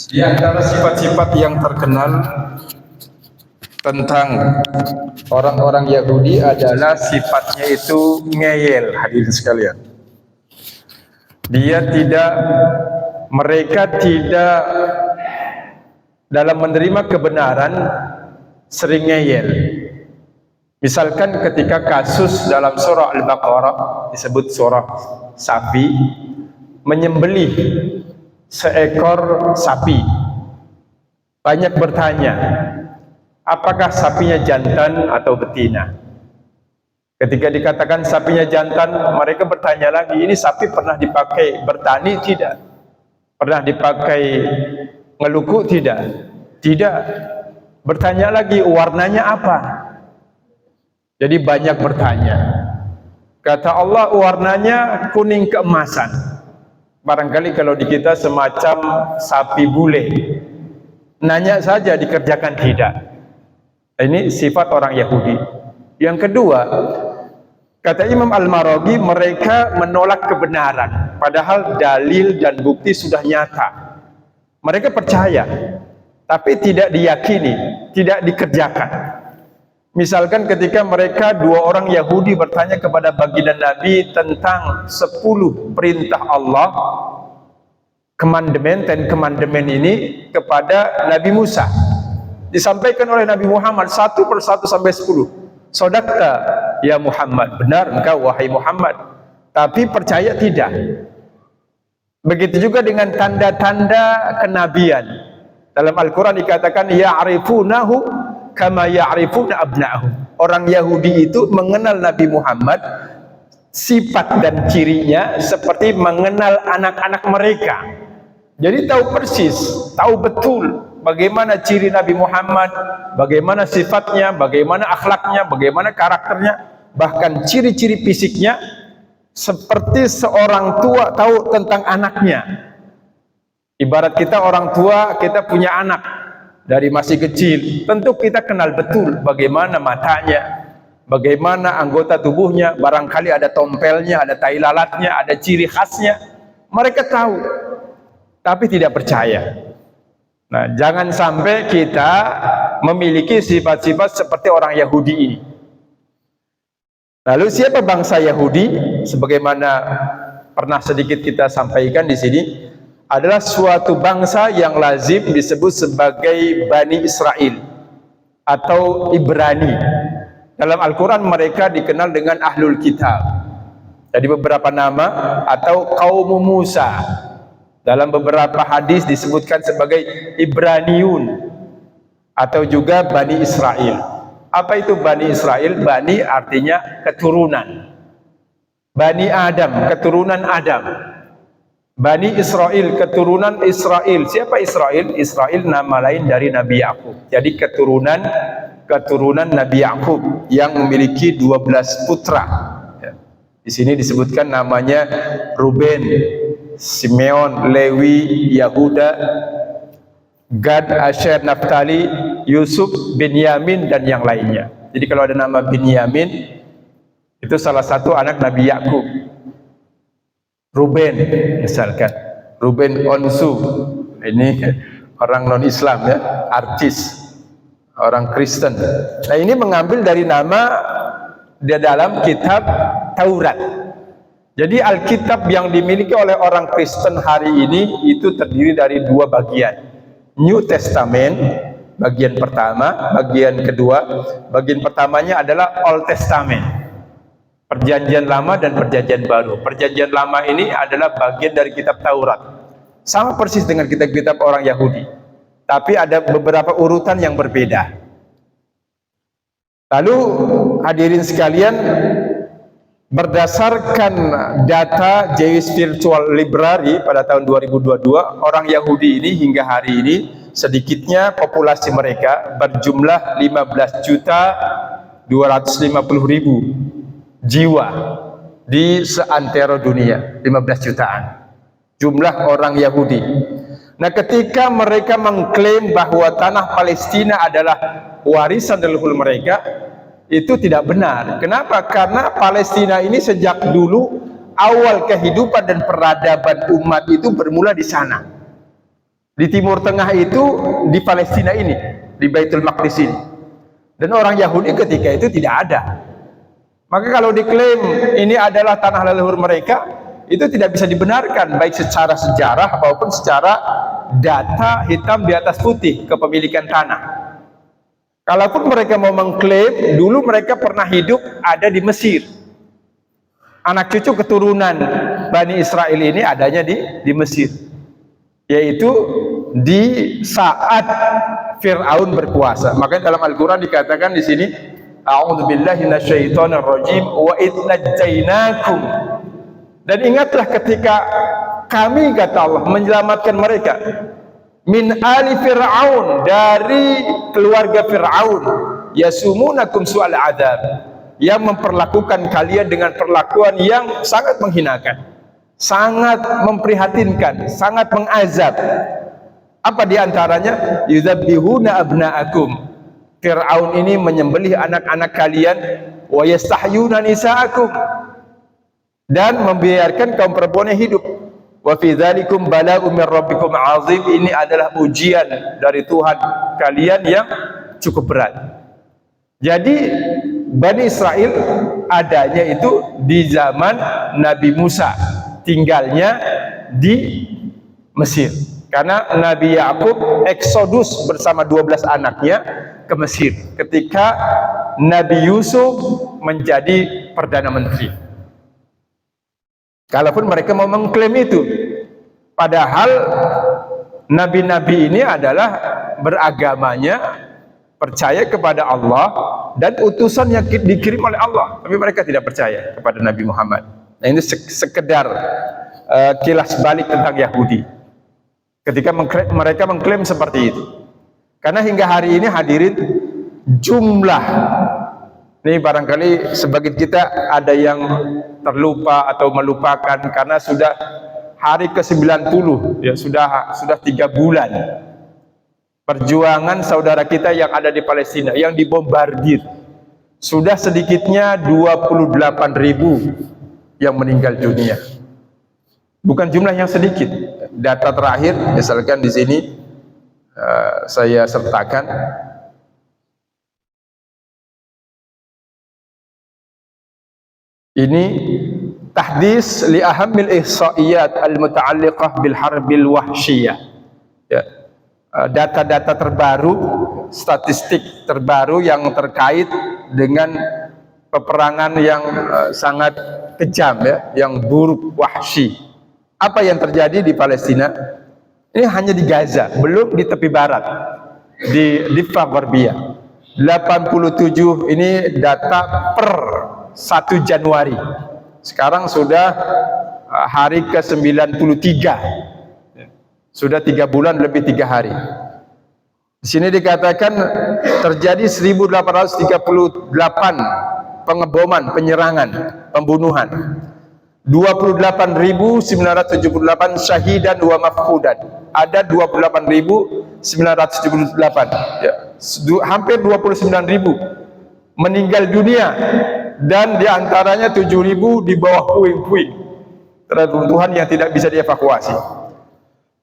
Di antara sifat-sifat yang terkenal tentang orang-orang Yahudi adalah sifatnya itu ngeyel, hadirin sekalian. Mereka tidak dalam menerima kebenaran sering ngeyel. Misalkan ketika kasus dalam surah Al-Baqarah disebut surah sapi menyembelih seekor sapi, banyak bertanya, apakah sapinya jantan atau betina? Ketika dikatakan sapinya jantan, mereka bertanya lagi, ini sapi pernah dipakai bertani tidak? Pernah dipakai ngeluku tidak? Tidak. Bertanya lagi, warnanya apa? Jadi banyak bertanya. Kata Allah, warnanya kuning keemasan. Barangkali kalau di kita semacam sapi bule, nanya saja dikerjakan tidak. Ini sifat orang Yahudi. Yang kedua, kata Imam Al-Maraghi, mereka menolak kebenaran padahal dalil dan bukti sudah nyata. Mereka percaya tapi tidak diyakini, tidak dikerjakan. Misalkan ketika mereka dua orang Yahudi bertanya kepada baginda Nabi tentang 10 perintah Allah, commandment ini kepada Nabi Musa, disampaikan oleh Nabi Muhammad satu persatu sampai 10. Sodakta ya Muhammad, benar engkau wahai Muhammad, tapi percaya tidak. Begitu juga dengan tanda-tanda kenabian. Dalam Al-Quran dikatakan ya'rifunahu kama ya'rifuna abna'ahum. Orang Yahudi itu mengenal Nabi Muhammad sifat dan cirinya seperti mengenal anak-anak mereka. Jadi tahu persis, tahu betul bagaimana ciri Nabi Muhammad, bagaimana sifatnya, bagaimana akhlaknya, bagaimana karakternya, bahkan ciri-ciri fisiknya, seperti seorang tua tahu tentang anaknya. Ibarat kita orang tua, kita punya anak dari masih kecil, tentu kita kenal betul bagaimana matanya, bagaimana anggota tubuhnya, barangkali ada tompelnya, ada tai lalatnya, ada ciri khasnya. Mereka tahu, tapi tidak percaya. Nah, jangan sampai kita memiliki sifat-sifat seperti orang Yahudi ini. Lalu siapa bangsa Yahudi? Sebagaimana pernah sedikit kita sampaikan di sini, adalah suatu bangsa yang lazim disebut sebagai Bani Israel atau Ibrani. Dalam Al-Quran mereka dikenal dengan Ahlul Kitab. Jadi beberapa nama, atau kaum Musa. Dalam beberapa hadis disebutkan sebagai Ibraniun atau juga Bani Israel. Apa itu Bani Israel? Bani artinya keturunan. Bani Adam, keturunan Adam. Bani Israel, keturunan Israel. Siapa Israel? Israel nama lain dari Nabi Yakub. Jadi keturunan Nabi Yakub yang memiliki 12 putra. Di sini disebutkan namanya Ruben, Simeon, Lewi, Yahuda, Gad, Asher, Naftali, Yusuf, Binyamin, dan yang lainnya. Jadi kalau ada nama Binyamin, itu salah satu anak Nabi Yakub. Ruben, misalkan Ruben Onsu, ini orang non-Islam ya, artis, orang Kristen. Nah, ini mengambil dari nama di dalam kitab Taurat. Jadi Alkitab yang dimiliki oleh orang Kristen hari ini itu terdiri dari dua bagian. New Testament bagian pertama, bagian kedua. Bagian pertamanya adalah Old Testament, Perjanjian Lama dan Perjanjian Baru. Perjanjian Lama ini adalah bagian dari kitab Taurat. Sama persis dengan kitab-kitab orang Yahudi. Tapi ada beberapa urutan yang berbeda. Lalu hadirin sekalian, berdasarkan data Jewish Virtual Library pada tahun 2022, orang Yahudi ini hingga hari ini sedikitnya populasi mereka berjumlah 15.250.000 jiwa di seantero dunia, 15 jutaan jumlah orang Yahudi. Nah, ketika mereka mengklaim bahwa tanah Palestina adalah warisan leluhur mereka, itu tidak benar. Kenapa? Karena Palestina ini sejak dulu awal kehidupan dan peradaban umat itu bermula di sana. Di Timur Tengah itu, di Palestina ini, di Baitul Maqdis ini. Dan orang Yahudi ketika itu tidak ada. Maka kalau diklaim ini adalah tanah leluhur mereka, itu tidak bisa dibenarkan baik secara sejarah maupun secara data hitam di atas putih kepemilikan tanah. Kalaupun mereka mau mengklaim, dulu mereka pernah hidup ada di Mesir. Anak cucu keturunan Bani Israel ini adanya di Mesir, yaitu di saat Fir'aun berkuasa. Makanya dalam Al-Quran dikatakan di sini, A'udzubillahi minasyaitonirrajim wa idh najjainakum. Dan ingatlah ketika kami, kata Allah, menyelamatkan mereka min ali Fir'aun, dari keluarga Fir'aun, yasumunakum su'al adzab, yang memperlakukan kalian dengan perlakuan yang sangat menghinakan, sangat memprihatinkan, sangat mengazab. Apa diantaranya? Yudzabbihuna abna'akum, Fir'aun ini menyembelih anak-anak kalian, wa yastahyuna nisa'akum, dan membiarkan kaum perempuannya hidup. Wa fi dzalikum bala'un min rabbikum 'azim, ini adalah ujian dari Tuhan kalian yang cukup berat. Jadi Bani Israel adanya itu di zaman Nabi Musa, tinggalnya di Mesir. Karena Nabi Yakub eksodus bersama 12 anaknya ke Mesir ketika Nabi Yusuf menjadi Perdana Menteri. Kalaupun mereka mau mengklaim itu, padahal nabi-nabi ini adalah beragamanya percaya kepada Allah dan utusan yang dikirim oleh Allah, tapi mereka tidak percaya kepada Nabi Muhammad. Nah, ini sekedar kilas balik tentang Yahudi ketika mereka mengklaim seperti itu. Karena hingga hari ini hadirin, jumlah ini barangkali sebagian kita ada yang terlupa atau melupakan karena sudah hari ke-90, ya, sudah 3 bulan perjuangan saudara kita yang ada di Palestina yang dibombardir. Sudah sedikitnya 28.000 yang meninggal dunia. Bukan jumlah yang sedikit. Data terakhir misalkan di sini saya sertakan. Ini tahdis li ahammil ihsaiyat al-muta'alliqah bil harbil wahsyiyah. Ya. Data-data terbaru, statistik terbaru yang terkait dengan peperangan yang sangat kejam, ya, yang buruk, wahsy. Apa yang terjadi di Palestina? Ini hanya di Gaza, belum di tepi barat, di Difa Gharbiyah. 87 ini data per 1 Januari. Sekarang sudah hari ke-93. Sudah 3 bulan lebih 3 hari. Di sini dikatakan terjadi 1838 pengeboman, penyerangan, pembunuhan. 28.978 syahidan wa mafqudan. Ada 28.978, ya, hampir 29.000 meninggal dunia, dan diantaranya 7.000 di bawah puing-puing reruntuhan yang tidak bisa dievakuasi.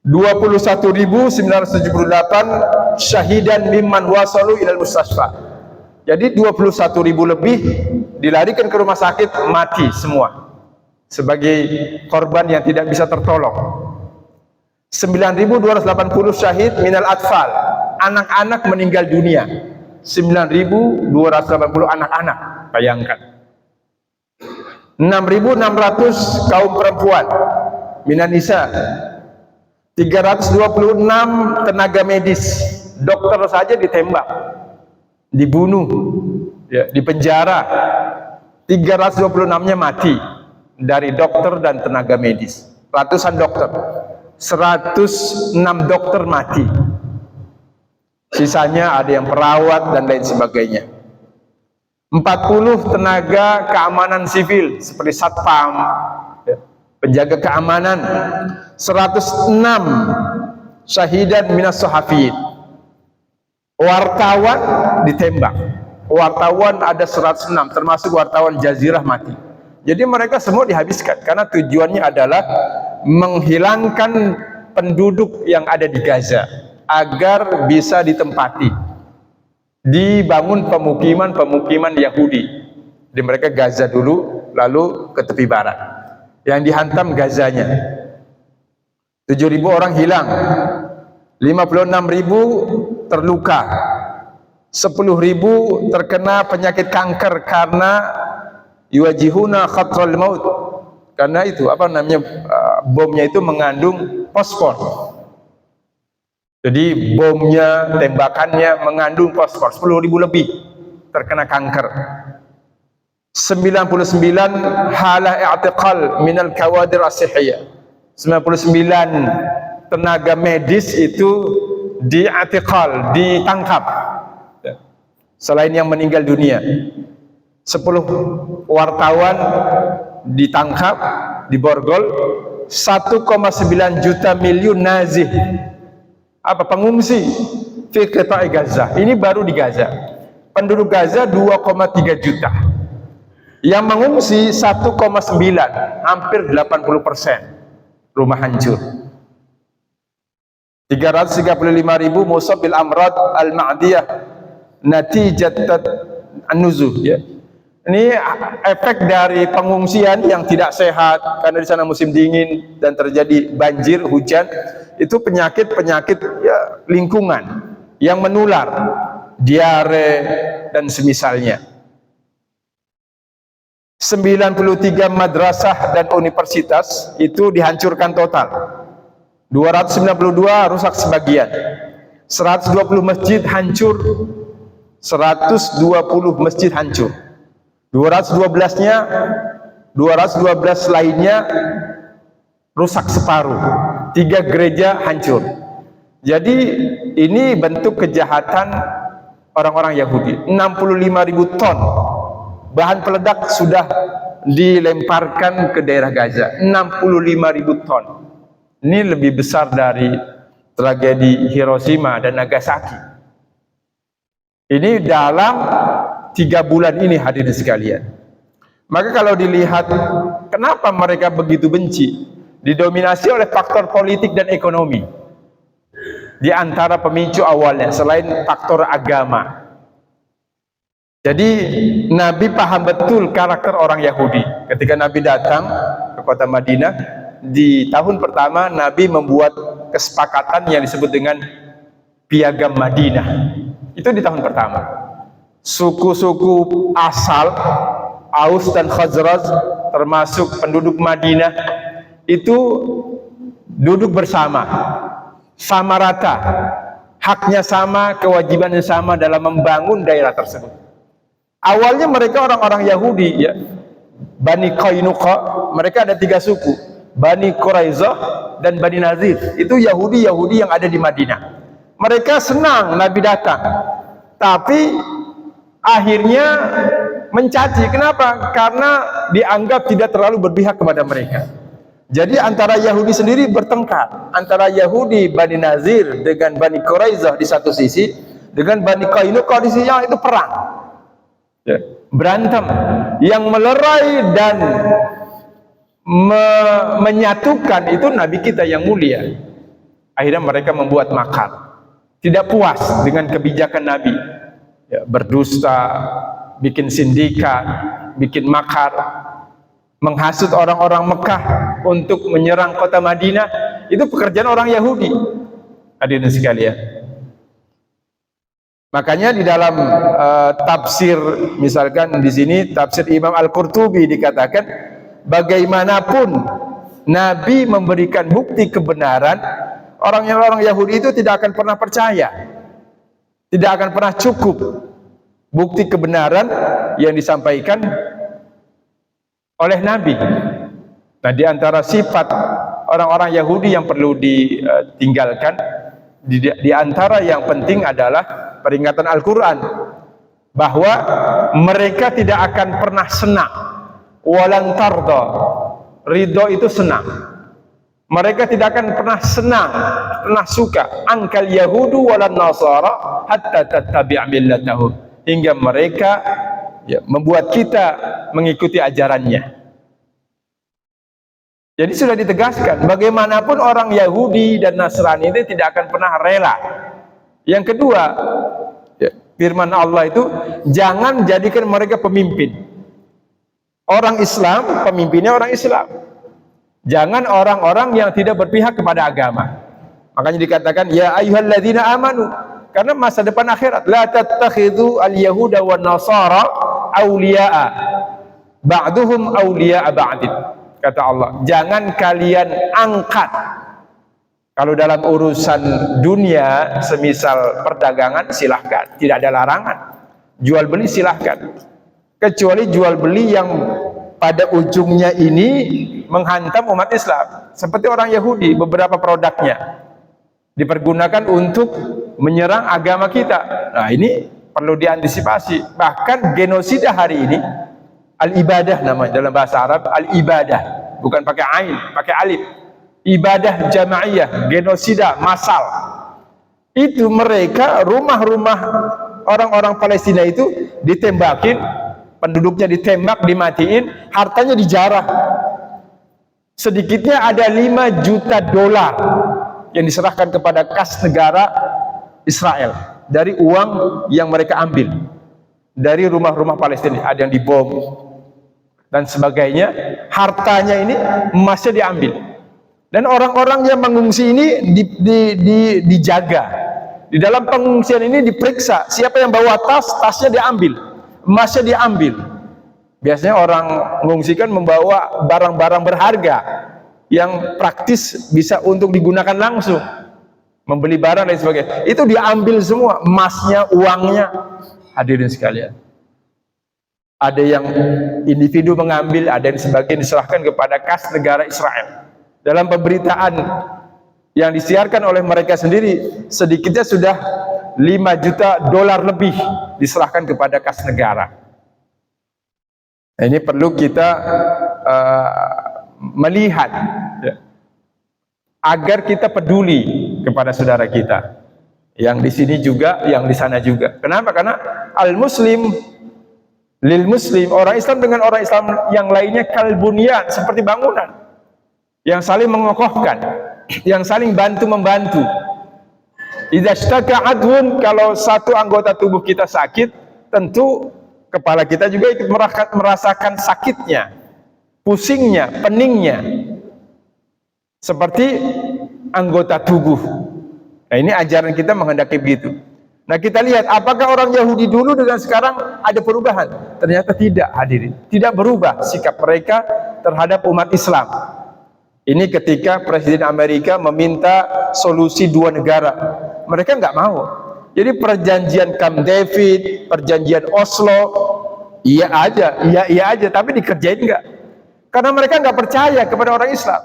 21.978 syahidan mimman wasalu ilal mustasfa. Jadi 21.000 lebih dilarikan ke rumah sakit, mati semua sebagai korban yang tidak bisa tertolong. 9.280 syahid minal atfal, anak-anak meninggal dunia. 9.280 anak-anak, bayangkan. 6.600 kaum perempuan minan nisa. 326 tenaga medis, dokter saja ditembak, dibunuh, ya, dipenjara. 326-nya mati dari dokter dan tenaga medis. Ratusan dokter, 106 dokter mati. Sisanya ada yang perawat dan lain sebagainya. 40 tenaga keamanan sivil seperti satpam, ya, penjaga keamanan. 106 syahidan minas sahafiyin. Wartawan ditembak. Wartawan ada 106, termasuk wartawan Jazirah mati. Jadi mereka semua dihabiskan karena tujuannya adalah menghilangkan penduduk yang ada di Gaza agar bisa ditempati, dibangun pemukiman-pemukiman Yahudi. Di mereka Gaza dulu, lalu ke tepi barat. Yang dihantam Gazanya. 7.000 orang hilang, 56.000 terluka, 10.000 terkena penyakit kanker karena yuwajihuna khatral maut. Karena itu bomnya itu mengandung fosfor. Jadi bomnya, tembakannya mengandung fosfor. 10.000 lebih terkena kanker. 99 halah i'tiqal minal kawadir as-sihhiyah. 99 tenaga medis itu di'atiqal, ditangkap. Selain yang meninggal dunia, 10 wartawan ditangkap, diborgol. 1,9 juta miliun nazih, pengungsi fi qita'i Gaza. Ini baru di Gaza. Penduduk Gaza 2,3 juta. Yang mengungsi 1,9, hampir 80%. Rumah hancur. 335.000 musab bil amrad al-ma'diyah natijat an-nuzul, ya. Ini efek dari pengungsian yang tidak sehat karena di sana musim dingin dan terjadi banjir, hujan. Itu penyakit-penyakit ya, lingkungan yang menular, diare dan semisalnya. 93 madrasah dan universitas itu dihancurkan total. 292 rusak sebagian. 120 masjid hancur. 120 masjid hancur. 212 lainnya rusak separuh. 3 gereja hancur. Jadi ini bentuk kejahatan orang-orang Yahudi. 65.000 ton bahan peledak sudah dilemparkan ke daerah Gaza. 65.000 ton. Ini lebih besar dari tragedi Hiroshima dan Nagasaki. Ini dalam 3 bulan ini, hadirin sekalian. Maka kalau dilihat kenapa mereka begitu benci, didominasi oleh faktor politik dan ekonomi. Di antara pemicu awalnya selain faktor agama. Jadi Nabi paham betul karakter orang Yahudi. Ketika Nabi datang ke kota Madinah, di tahun pertama Nabi membuat kesepakatan yang disebut dengan Piagam Madinah. Itu di tahun pertama. Suku-suku asal Aus dan Khazraj, termasuk penduduk Madinah, itu duduk bersama, sama rata, haknya sama, kewajibannya sama dalam membangun daerah tersebut. Awalnya mereka orang-orang Yahudi, ya, Bani Qainuqa. Mereka ada 3 suku, Bani Quraizah dan Bani Nazir. Itu Yahudi-Yahudi yang ada di Madinah. Mereka senang Nabi datang, tapi akhirnya mencaci. Kenapa? Karena dianggap tidak terlalu berpihak kepada mereka. Jadi antara Yahudi sendiri bertengkar, antara Yahudi Bani Nazir dengan Bani Quraizah di satu sisi, dengan Bani Qainuqa di sisi yang itu perang. Ya, berantem. Yang melerai dan menyatukan itu Nabi kita yang mulia. Akhirnya mereka membuat makar. Tidak puas dengan kebijakan Nabi, ya, berdusta, bikin sindikat, bikin makar, menghasut orang-orang Mekah untuk menyerang kota Madinah. Itu pekerjaan orang Yahudi, hadirin sekalian. Makanya di dalam tafsir, misalkan di sini tafsir Imam Al-Qurtubi dikatakan, bagaimanapun Nabi memberikan bukti kebenaran, orang Yahudi itu tidak akan pernah percaya, tidak akan pernah cukup bukti kebenaran yang disampaikan oleh Nabi. Nah, di antara sifat orang-orang Yahudi yang perlu ditinggalkan, di antara yang penting adalah peringatan Al-Quran bahwa mereka tidak akan pernah senang. Walan tarda, ridho itu senang. Mereka tidak akan pernah senang, pernah suka. Angkal Yahudu walan Nasara hatta tattabi' millatahum, hingga mereka, ya, membuat kita mengikuti ajarannya. Jadi sudah ditegaskan, bagaimanapun orang Yahudi dan Nasrani itu tidak akan pernah rela. Yang kedua, firman Allah itu, jangan jadikan mereka pemimpin. Orang Islam, pemimpinnya orang Islam. Jangan orang-orang yang tidak berpihak kepada agama. Makanya dikatakan, ya ayyuhalladzina amanu, karena masa depan akhirat, la tattakhidhu al-yahuda wan nasara awliya'a ba'duhum awliya'a ba'din. Kata Allah, jangan kalian angkat, kalau dalam urusan dunia semisal perdagangan silahkan, tidak ada larangan, jual beli silahkan, kecuali jual beli yang pada ujungnya ini menghantam umat Islam, seperti orang Yahudi, beberapa produknya dipergunakan untuk menyerang agama kita. Nah, ini perlu diantisipasi. Bahkan genosida hari ini, al-ibadah namanya dalam bahasa Arab, al-ibadah, bukan pakai ain, pakai alif. Ibadah jamaiyah, genosida massal. Itu mereka rumah-rumah orang-orang Palestina itu ditembakin, penduduknya ditembak, dimatiin, hartanya dijarah. Sedikitnya ada 5 juta dolar yang diserahkan kepada kas negara Israel dari uang yang mereka ambil dari rumah-rumah Palestina. Ada yang dibom dan sebagainya, hartanya ini emasnya diambil, dan orang-orang yang mengungsi ini dijaga. Di dalam pengungsian ini diperiksa, siapa yang bawa tas, tasnya diambil, emasnya diambil. Biasanya orang mengungsi kan membawa barang-barang berharga yang praktis bisa untuk digunakan langsung, membeli barang dan sebagainya, itu diambil semua, emasnya, uangnya. Hadirin sekalian, ada yang individu mengambil, ada yang sebagian diserahkan kepada kas negara Israel. Dalam pemberitaan yang disiarkan oleh mereka sendiri, sedikitnya sudah 5 juta dolar lebih diserahkan kepada kas negara. Nah, ini perlu kita melihat, ya, agar kita peduli kepada saudara kita yang di sini juga, yang di sana juga. Kenapa? Karena al-muslim lil muslim, orang Islam dengan orang Islam yang lainnya kalbunian, seperti bangunan yang saling mengokohkan, yang saling bantu membantu. Idza ishtaka adwun, kalau satu anggota tubuh kita sakit, tentu kepala kita juga ikut merasakan sakitnya, pusingnya, peningnya, seperti anggota tubuh. Nah, ini ajaran kita menghendaki begitu. Nah, kita lihat apakah orang Yahudi dulu dengan sekarang ada perubahan? Ternyata tidak, hadirin. Tidak berubah sikap mereka terhadap umat Islam. Ini ketika Presiden Amerika meminta solusi 2 negara, mereka nggak mau. Jadi perjanjian Camp David, perjanjian Oslo, iya aja, tapi dikerjain nggak? Karena mereka nggak percaya kepada orang Islam.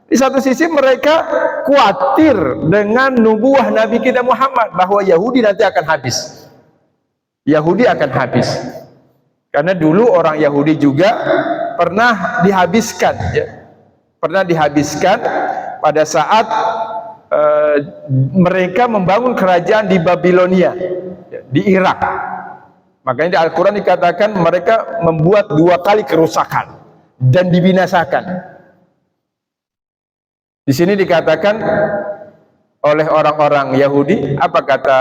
Di satu sisi mereka khawatir dengan nubuah Nabi kita Muhammad, bahwa Yahudi nanti akan habis. Yahudi akan habis. Karena dulu orang Yahudi juga pernah dihabiskan, ya. Pernah dihabiskan pada saat mereka membangun kerajaan di Babilonia, ya, di Irak. Makanya di Al-Quran dikatakan mereka membuat 2 kali kerusakan dan dibinasakan. Di sini dikatakan oleh orang-orang Yahudi, apa kata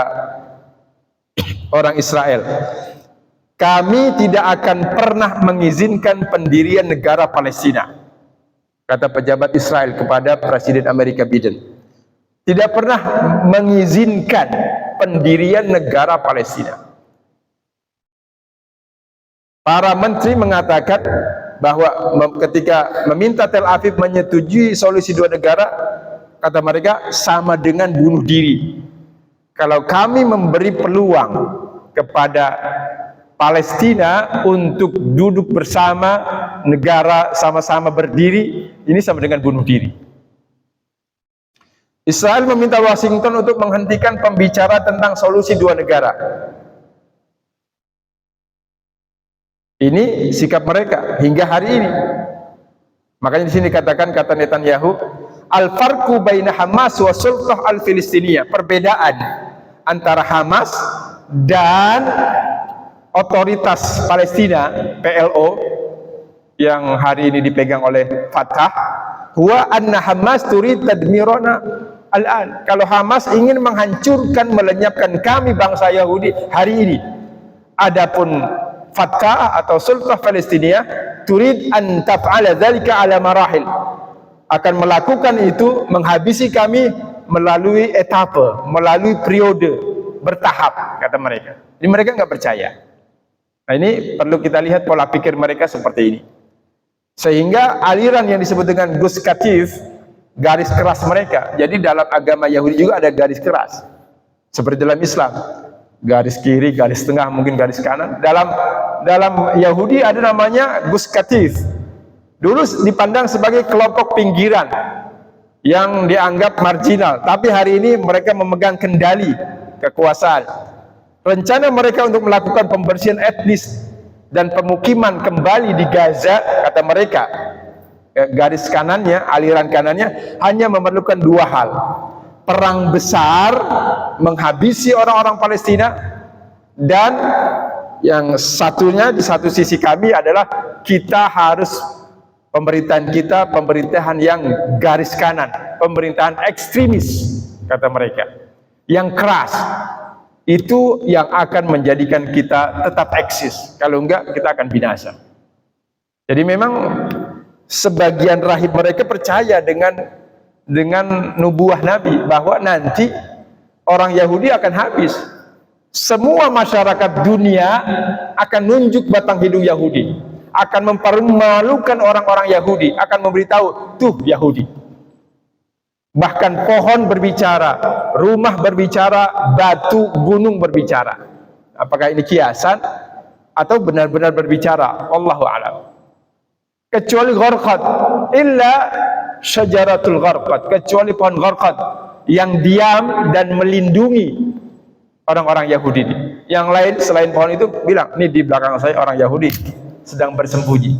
orang Israel? Kami tidak akan pernah mengizinkan pendirian negara Palestina, kata pejabat Israel kepada Presiden Amerika Biden. Tidak pernah mengizinkan pendirian negara Palestina. Para menteri mengatakan bahwa ketika meminta Tel Aviv menyetujui solusi 2 negara, kata mereka sama dengan bunuh diri. Kalau kami memberi peluang kepada Palestina untuk duduk bersama negara, sama-sama berdiri, ini sama dengan bunuh diri. Israel meminta Washington untuk menghentikan pembicaraan tentang solusi 2 negara. Ini sikap mereka hingga hari ini. Makanya di sini katakan, kata Netanyahu, al-farqu baina Hamas wa sultah al-Filistiniyah, perbedaan antara Hamas dan otoritas Palestina, PLO, yang hari ini dipegang oleh Fatah, huwa anna Hamas turid tadmirana al-an. Kalau Hamas ingin menghancurkan, melenyapkan kami bangsa Yahudi hari ini. Adapun Fatah atau Sultan Palestina turid an taf'ala dzalika ala marahil, akan melakukan itu, menghabisi kami melalui etapa, melalui periode bertahap, kata mereka. Ini mereka nggak percaya. Nah, ini perlu kita lihat pola pikir mereka seperti ini. Sehingga aliran yang disebut dengan Gus Katif, garis keras mereka. Jadi dalam agama Yahudi juga ada garis keras. Seperti dalam Islam, garis kiri, garis tengah, mungkin garis kanan. Dalam Yahudi ada namanya Gus Katif. Dulu dipandang sebagai kelompok pinggiran yang dianggap marginal, tapi hari ini mereka memegang kendali kekuasaan. Rencana mereka untuk melakukan pembersihan etnis dan pemukiman kembali di Gaza, kata mereka, garis kanannya, aliran kanannya hanya memerlukan dua hal: perang besar menghabisi orang-orang Palestina, dan yang satunya di satu sisi kami adalah kita harus, pemerintahan kita pemerintahan yang garis kanan, pemerintahan ekstremis, kata mereka, yang keras. Itu yang akan menjadikan kita tetap eksis. Kalau enggak, kita akan binasa. Jadi memang sebagian rahib mereka percaya dengan nubuah Nabi, bahwa nanti orang Yahudi akan habis. Semua masyarakat dunia akan nunjuk batang hidung Yahudi, akan mempermalukan orang-orang Yahudi, akan memberitahu, tuh Yahudi. Bahkan pohon berbicara, rumah berbicara, batu, gunung berbicara. Apakah ini kiasan atau benar-benar berbicara? Allahu a'lam. Kecuali gharqad, illa syajaratul gharqad, kecuali pohon gharqad yang diam dan melindungi orang-orang Yahudi ini. Yang lain selain pohon itu bilang, ini di belakang saya orang Yahudi sedang bersembunyi.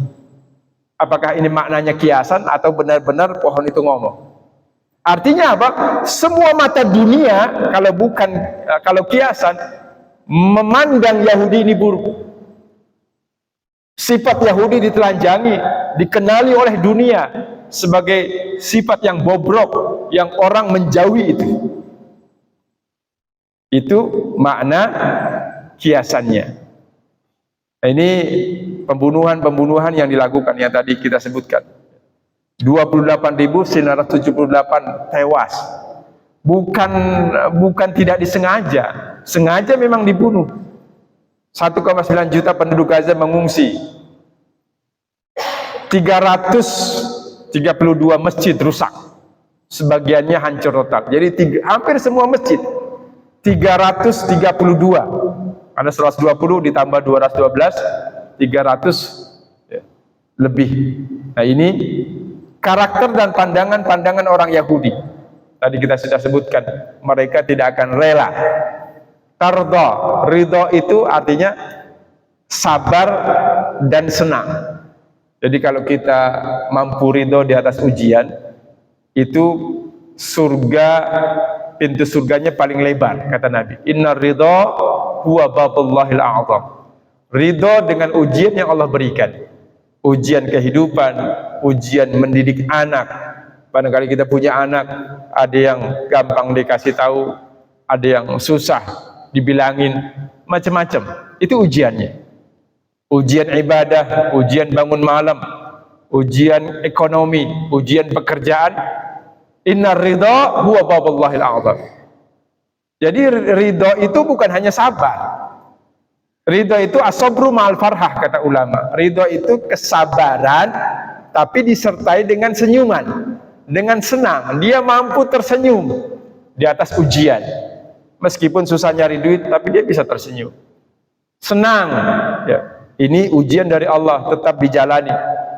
Apakah ini maknanya kiasan atau benar-benar pohon itu ngomong? Artinya apa? Semua mata dunia, kalau kiasan, memandang Yahudi ini buruk. Sifat Yahudi ditelanjangi, dikenali oleh dunia sebagai sifat yang bobrok, yang orang menjauhi itu. Itu makna kiasannya. Nah, ini pembunuhan yang dilakukan, yang tadi kita sebutkan. 28.978 tewas. Bukan tidak disengaja. Sengaja memang dibunuh. 1,9 juta penduduk Gaza mengungsi. 332 masjid rusak. Sebagiannya hancur total. Jadi hampir semua masjid. 332. Ada 120 ditambah 212, 300 lebih. Nah, ini karakter dan pandangan orang Yahudi. Tadi kita sudah sebutkan, mereka tidak akan rela. Tardo, ridho itu artinya sabar dan senang. Jadi kalau kita mampu ridho di atas ujian, itu surga, pintu surganya paling lebar, kata Nabi. Inna ridho huwa babullahil a'zam. Ridho dengan ujian yang Allah berikan. Ujian kehidupan, ujian mendidik anak. Barangkali kita punya anak, ada yang gampang dikasih tahu, ada yang susah dibilangin, macam-macam. Itu ujiannya. Ujian ibadah, ujian bangun malam, ujian ekonomi, ujian pekerjaan. Inna ridha huwa babullahil a'zam. Jadi ridho itu bukan hanya sabar. Ridho itu as-sabru ma'al farhah, kata ulama. Ridho itu kesabaran tapi disertai dengan senyuman, dengan senang. Dia mampu tersenyum di atas ujian. Meskipun susah nyari duit, tapi dia bisa tersenyum. Senang. Ya. Ini ujian dari Allah, tetap dijalani.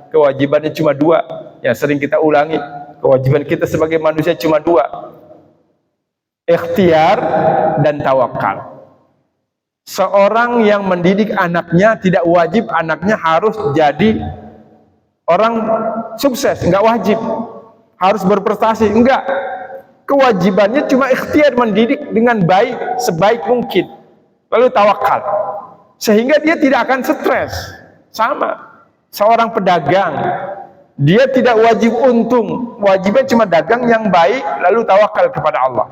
Kewajibannya cuma dua, yang sering kita ulangi. Kewajiban kita sebagai manusia cuma dua: ikhtiar dan tawakal. Seorang yang mendidik anaknya tidak wajib anaknya harus jadi orang sukses, enggak wajib harus berprestasi, enggak. Kewajibannya cuma ikhtiar mendidik dengan baik, sebaik mungkin, lalu tawakal, sehingga dia tidak akan stres. Sama seorang pedagang, Dia tidak wajib untung, wajibnya cuma dagang yang baik lalu tawakal kepada Allah.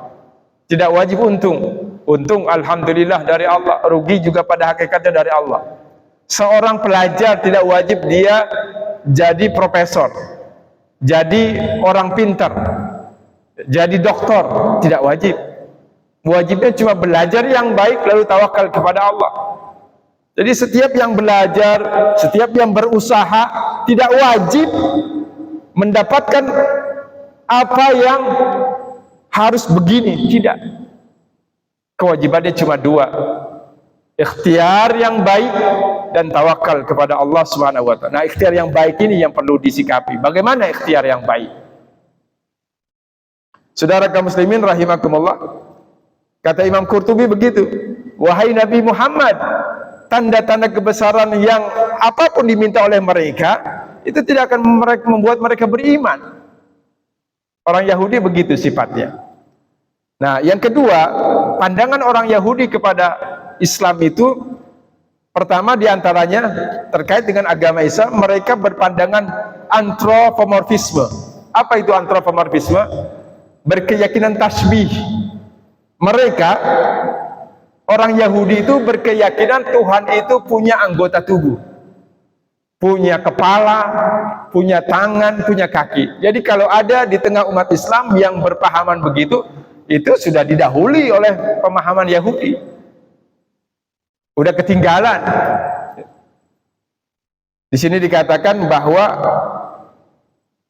Tidak wajib untung. Untung alhamdulillah dari Allah, rugi juga pada hakikatnya dari Allah. Seorang pelajar tidak wajib dia jadi profesor, jadi orang pintar, jadi doktor, tidak wajib. Wajibnya cuma belajar yang baik lalu tawakal kepada Allah. Jadi setiap yang belajar, setiap yang berusaha tidak wajib mendapatkan apa yang harus begini, tidak. Kewajibannya cuma dua, ikhtiar yang baik dan tawakal kepada Allah Subhanahu wa ta'ala. Nah, ikhtiar yang baik ini yang perlu disikapi. Bagaimana ikhtiar yang baik? Saudara kaum muslimin rahimakumullah, kata Imam Qurtubi begitu, wahai Nabi Muhammad, tanda-tanda kebesaran yang apapun diminta oleh mereka itu tidak akan membuat mereka beriman. Orang Yahudi begitu sifatnya. Nah, yang kedua, pandangan orang Yahudi kepada Islam itu pertama diantaranya terkait dengan agama Islam, mereka berpandangan antropomorfisme. Apa itu antropomorfisme? Berkeyakinan tasbih. Mereka orang Yahudi itu berkeyakinan Tuhan itu punya anggota tubuh, punya kepala, punya tangan, punya kaki. Jadi kalau ada di tengah umat Islam yang berpahaman begitu, itu sudah didahului oleh pemahaman Yahudi, udah ketinggalan. Di sini dikatakan bahwa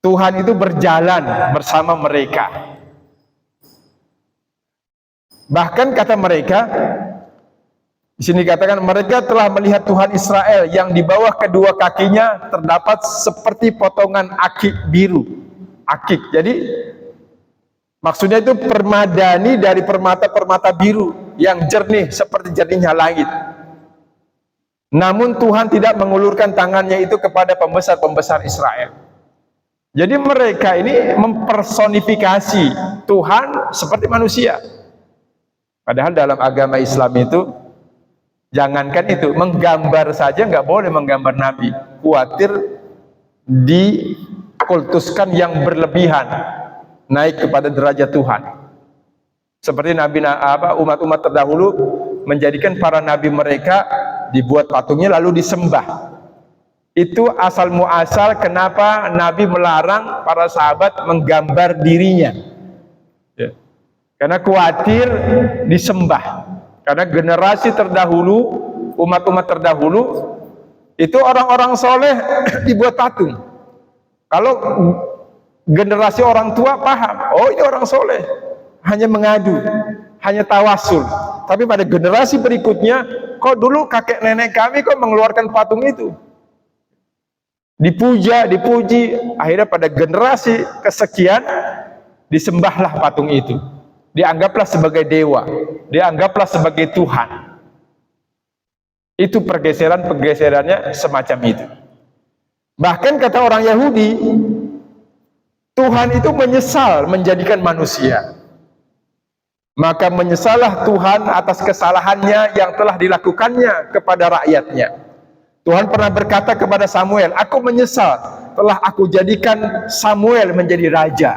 Tuhan itu berjalan bersama mereka. Bahkan kata mereka, di sini dikatakan mereka telah melihat Tuhan Israel yang di bawah kedua kakinya terdapat seperti potongan akik biru. Akik, jadi maksudnya itu permadani dari permata-permata biru yang jernih seperti jernihnya langit. Namun Tuhan tidak mengulurkan tangannya itu kepada pembesar-pembesar Israel. Jadi mereka ini mempersonifikasi Tuhan seperti manusia. Padahal dalam agama Islam itu, jangankan itu, menggambar saja nggak boleh menggambar Nabi. Khawatir dikultuskan yang berlebihan, naik kepada derajat Tuhan. Seperti umat-umat terdahulu menjadikan para nabi mereka dibuat patungnya lalu disembah. Itu asal muasal kenapa Nabi melarang para sahabat menggambar dirinya. Ya. Karena khawatir disembah. Karena generasi terdahulu, umat-umat terdahulu itu orang-orang soleh dibuat patung. Kalau generasi orang tua paham, oh ini orang soleh, hanya mengadu, hanya tawasul. Tapi pada generasi berikutnya, kok dulu kakek nenek kami kok mengeluarkan patung itu, dipuja, dipuji, akhirnya pada generasi kesekian disembahlah patung itu, dianggaplah sebagai dewa, dianggaplah sebagai Tuhan. Itu pergeseran-pergeserannya semacam itu. Bahkan kata orang Yahudi, Tuhan itu menyesal menjadikan manusia. Maka menyesallah Tuhan atas kesalahannya yang telah dilakukannya kepada rakyatnya. Tuhan pernah berkata kepada Samuel, aku menyesal telah aku jadikan Samuel menjadi raja.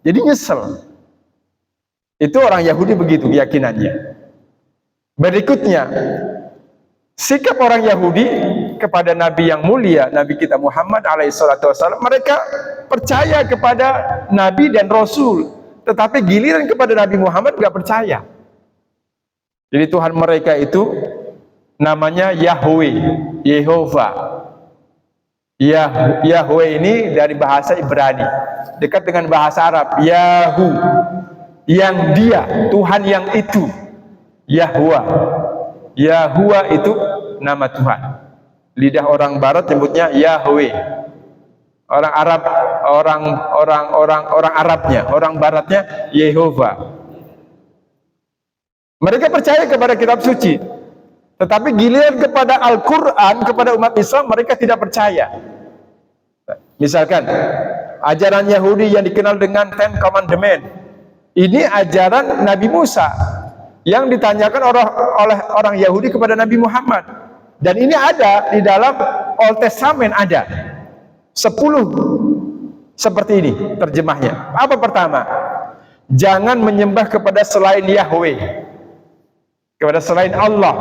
Jadi nyesel. Itu orang Yahudi begitu keyakinannya. Berikutnya, sikap orang Yahudi kepada Nabi yang mulia, Nabi kita Muhammad alaihissalam, mereka percaya kepada Nabi dan Rasul, tetapi giliran kepada Nabi Muhammad nggak percaya. Jadi Tuhan mereka itu namanya Yahweh, Yehova. Yahweh ini dari bahasa Ibrani, dekat dengan bahasa Arab, Yahu, yang dia, Tuhan yang itu. Yahwa, Yahwa itu nama Tuhan. Lidah orang Barat nyebutnya Yahweh. Orang Arab, orang Arabnya, orang Baratnya Yehova. Mereka percaya kepada kitab suci, tetapi giliran kepada Al-Quran, kepada umat Islam, mereka tidak percaya. Misalkan ajaran Yahudi yang dikenal dengan Ten Commandment, ini ajaran Nabi Musa yang ditanyakan oleh orang Yahudi kepada Nabi Muhammad, dan ini ada di dalam Old Testament ada. 10 seperti ini terjemahnya. Apa pertama? Jangan menyembah kepada selain Yahweh, kepada selain Allah.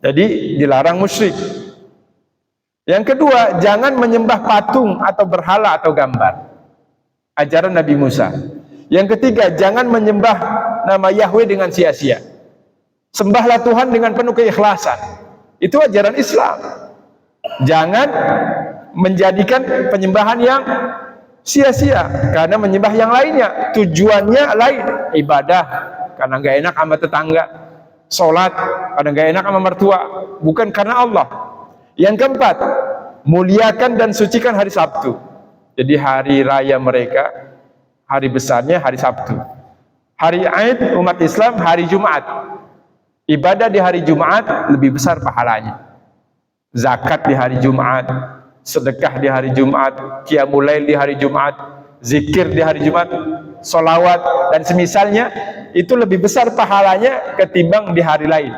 Jadi dilarang musyrik. Yang kedua, jangan menyembah patung atau berhala atau gambar. Ajaran Nabi Musa. Yang ketiga, jangan menyembah nama Yahweh dengan sia-sia. Sembahlah Tuhan dengan penuh keikhlasan. Itu ajaran Islam. Jangan menjadikan penyembahan yang sia-sia karena menyembah yang lainnya. Tujuannya lain, ibadah karena nggak enak sama tetangga, sholat karena nggak enak sama mertua, bukan karena Allah. Yang keempat, muliakan dan sucikan hari Sabtu. Jadi hari raya mereka, hari besarnya hari Sabtu. Hari Aid umat Islam hari Jumat. Ibadah di hari Jumat lebih besar pahalanya. Zakat di hari Jumat, sedekah di hari Jumat, qiyamul lail di hari Jumat, zikir di hari Jumat, sholawat dan semisalnya itu lebih besar pahalanya ketimbang di hari lain.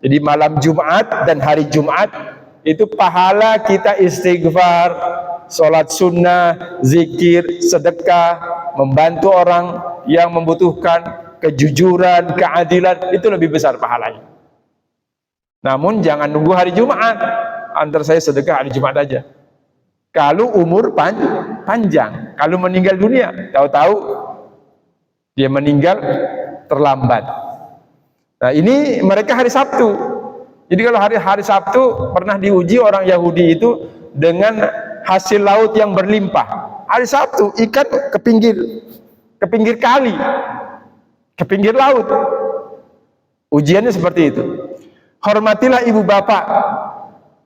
Jadi malam Jumat dan hari Jumat itu pahala kita istighfar, sholat sunnah, zikir, sedekah, membantu orang yang membutuhkan, kejujuran, keadilan, itu lebih besar pahalanya. Namun jangan nunggu hari Jumat, antar saya sedekah hari Jumat aja. Kalau umur panjang, kalau meninggal dunia, tahu-tahu dia meninggal terlambat. Nah ini mereka hari Sabtu. Jadi kalau hari Sabtu pernah diuji orang Yahudi itu dengan hasil laut yang berlimpah. Hari Sabtu ikan ke pinggir kali, ke pinggir laut. Ujiannya seperti itu. Hormatilah ibu bapak,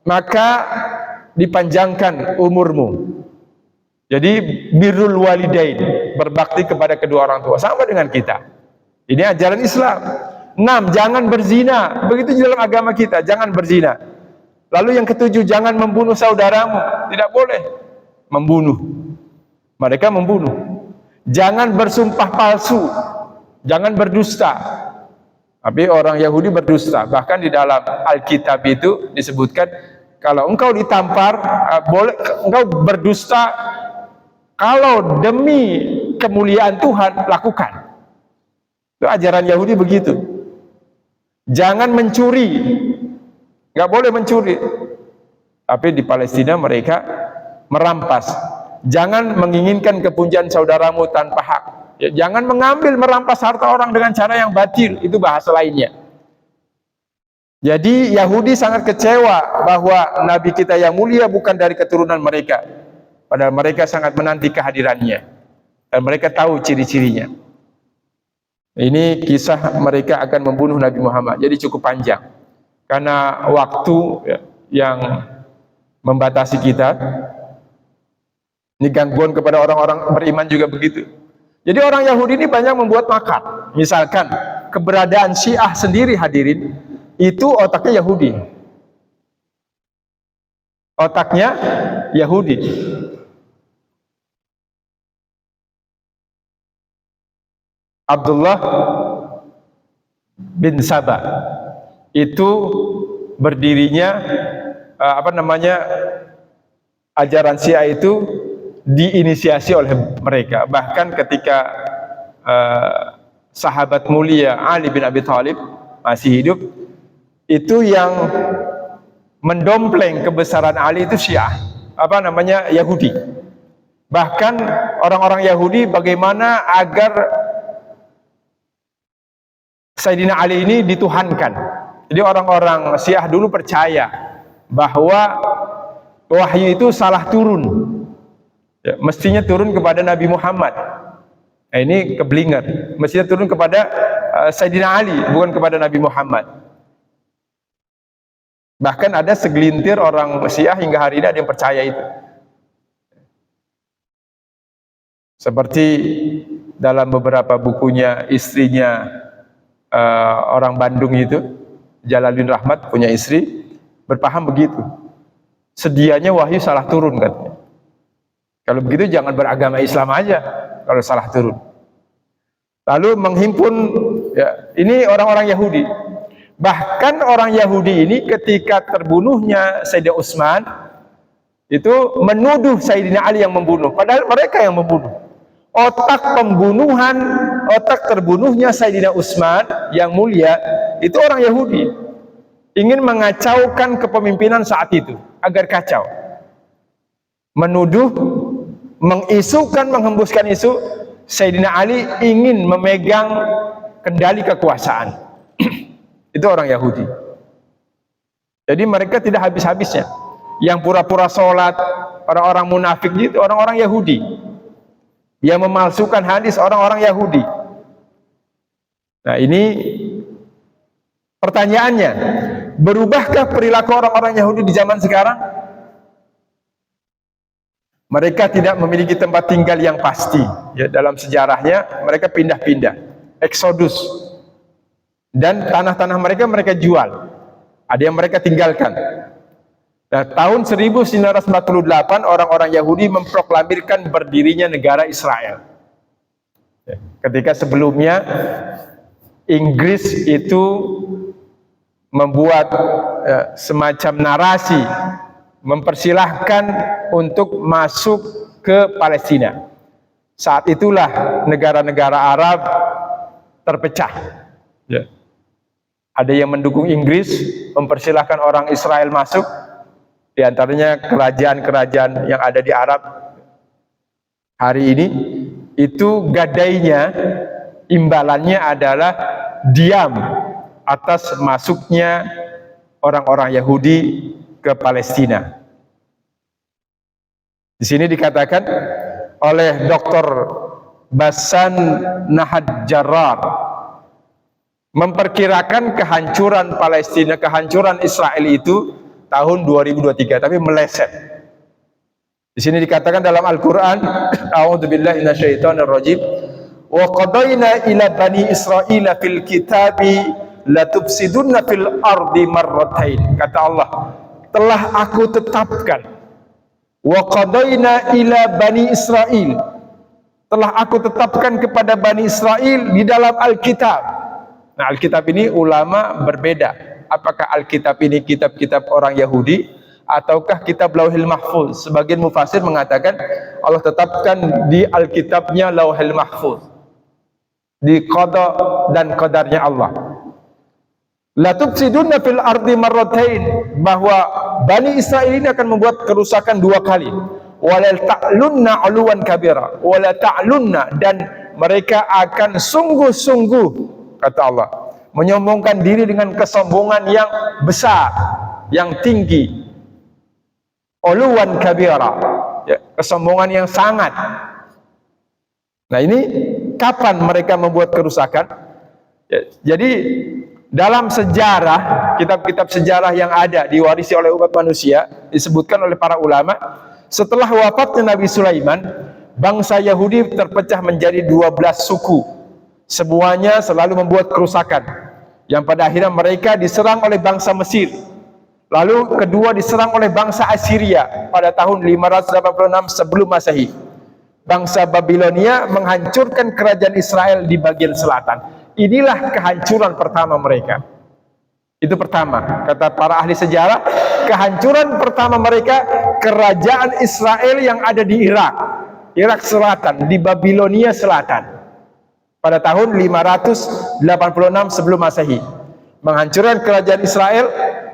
maka dipanjangkan umurmu. Jadi birrul walidain, berbakti kepada kedua orang tua, sama dengan kita. Ini ajaran Islam. 6, jangan berzina. Begitu di dalam agama kita, jangan berzina. Lalu yang ke-7, jangan membunuh saudaramu. Tidak boleh membunuh. Mereka membunuh. Jangan bersumpah palsu. Jangan berdusta. Tapi orang Yahudi berdusta. Bahkan di dalam Alkitab itu disebutkan, kalau engkau ditampar, engkau berdusta, kalau demi kemuliaan Tuhan, lakukan. Itu ajaran Yahudi begitu. Jangan mencuri, nggak boleh mencuri. Tapi di Palestina mereka merampas. Jangan menginginkan kepunyaan saudaramu tanpa hak. Ya, jangan mengambil, merampas harta orang dengan cara yang batil. Itu bahasa lainnya. Jadi Yahudi sangat kecewa bahwa Nabi kita yang mulia bukan dari keturunan mereka. Padahal mereka sangat menanti kehadirannya. Dan mereka tahu ciri-cirinya. Ini kisah mereka akan membunuh Nabi Muhammad. Jadi cukup panjang. Karena waktu yang membatasi kita. Ini gangguan kepada orang-orang beriman juga begitu. Jadi orang Yahudi ini banyak membuat makar. Misalkan keberadaan Syiah sendiri hadirin, itu otaknya Yahudi. Otaknya Yahudi. Abdullah bin Sabah itu berdirinya ajaran Syiah itu diinisiasi oleh mereka. Bahkan ketika sahabat mulia Ali bin Abi Thalib masih hidup, itu yang mendompleng kebesaran Ali itu Syiah, Yahudi. Bahkan orang-orang Yahudi bagaimana agar Sayyidina Ali ini dituhankan. Jadi orang-orang Syiah dulu percaya bahwa wahyu itu salah turun. Ya, mestinya turun kepada Nabi Muhammad. Nah, ini keblinger. Mestinya turun kepada Sayyidina Ali, bukan kepada Nabi Muhammad. Bahkan ada segelintir orang Syiah hingga hari ini ada yang percaya itu. Seperti dalam beberapa bukunya istrinya orang Bandung itu, Jalaluddin Rahmat punya istri, berpaham begitu. Sedianya wahyu salah turun katanya. Kalau begitu jangan beragama Islam aja kalau salah turun. Lalu menghimpun, ya, ini orang-orang Yahudi. Bahkan orang Yahudi ini ketika terbunuhnya Sayyidina Utsman, Itu menuduh Sayyidina Ali yang membunuh, padahal mereka yang membunuh. Otak terbunuhnya Sayyidina Utsman yang mulia itu orang Yahudi, ingin mengacaukan kepemimpinan saat itu agar kacau, menuduh, mengisukan, menghembuskan isu Sayyidina Ali ingin memegang kendali kekuasaan. Itu orang Yahudi. Jadi mereka tidak habis-habisnya. Yang pura-pura sholat, orang-orang munafik itu orang-orang Yahudi. Yang memalsukan hadis, orang-orang Yahudi. Nah, ini pertanyaannya, berubahkah perilaku orang-orang Yahudi di zaman sekarang? Mereka tidak memiliki tempat tinggal yang pasti. Ya, dalam sejarahnya mereka pindah-pindah, eksodus. Dan tanah-tanah mereka jual. Ada yang mereka tinggalkan. Nah, tahun 1948 orang-orang Yahudi memproklamirkan berdirinya negara Israel. Ya, ketika sebelumnya Inggris itu membuat semacam narasi mempersilahkan untuk masuk ke Palestina. Saat itulah negara-negara Arab terpecah. Ya. Ada yang mendukung Inggris, mempersilahkan orang Israel masuk, di antaranya kerajaan-kerajaan yang ada di Arab hari ini. Itu gadainya, imbalannya adalah diam atas masuknya orang-orang Yahudi ke Palestina. Di sini dikatakan oleh Dr. Basan Nahad-Jarrar memperkirakan kehancuran Palestina, kehancuran Israel itu tahun 2023, tapi meleset. Di sini dikatakan dalam Al-Qur'an, a'udzubillahi minasyaitonirrajim, wa qadayna ila bani Israila fil kitabi latufsidunna fil ardi marratain. Kata Allah, telah aku tetapkan, wa qadayna ila bani Israil, telah aku tetapkan kepada Bani Israel di dalam Alkitab. Nah, Alkitab ini ulama berbeda. Apakah Alkitab ini kitab-kitab orang Yahudi ataukah kitab Lauhil Mahfuz? Sebagian mufasir mengatakan Allah tetapkan di Alkitabnya Lauhil Mahfuz, di qada dan qadarnya Allah. La tufsiduna fil ardi marratain, bahwa Bani Israel ini akan membuat kerusakan dua kali. Wala ta'lunna 'uluwan kabira, wala ta'lunna, dan mereka akan sungguh-sungguh, kata Allah, menyombongkan diri dengan kesombongan yang besar, yang tinggi. 'Uluwan kabira, ya, kesombongan yang sangat. Nah, ini kapan mereka membuat kerusakan? Ya, jadi dalam sejarah, kitab-kitab sejarah yang ada diwarisi oleh umat manusia, disebutkan oleh para ulama, setelah wafatnya Nabi Sulaiman, bangsa Yahudi terpecah menjadi 12 suku. Semuanya selalu membuat kerusakan, yang pada akhirnya mereka diserang oleh bangsa Mesir. Lalu kedua diserang oleh bangsa Assyria pada tahun 586 sebelum Masehi. Bangsa Babilonia menghancurkan kerajaan Israel di bagian selatan. Inilah kehancuran pertama mereka. Itu pertama, kata para ahli sejarah, kehancuran pertama mereka kerajaan Israel yang ada di Irak Selatan, di Babilonia Selatan, pada tahun 586 sebelum Masehi. Menghancurkan kerajaan Israel.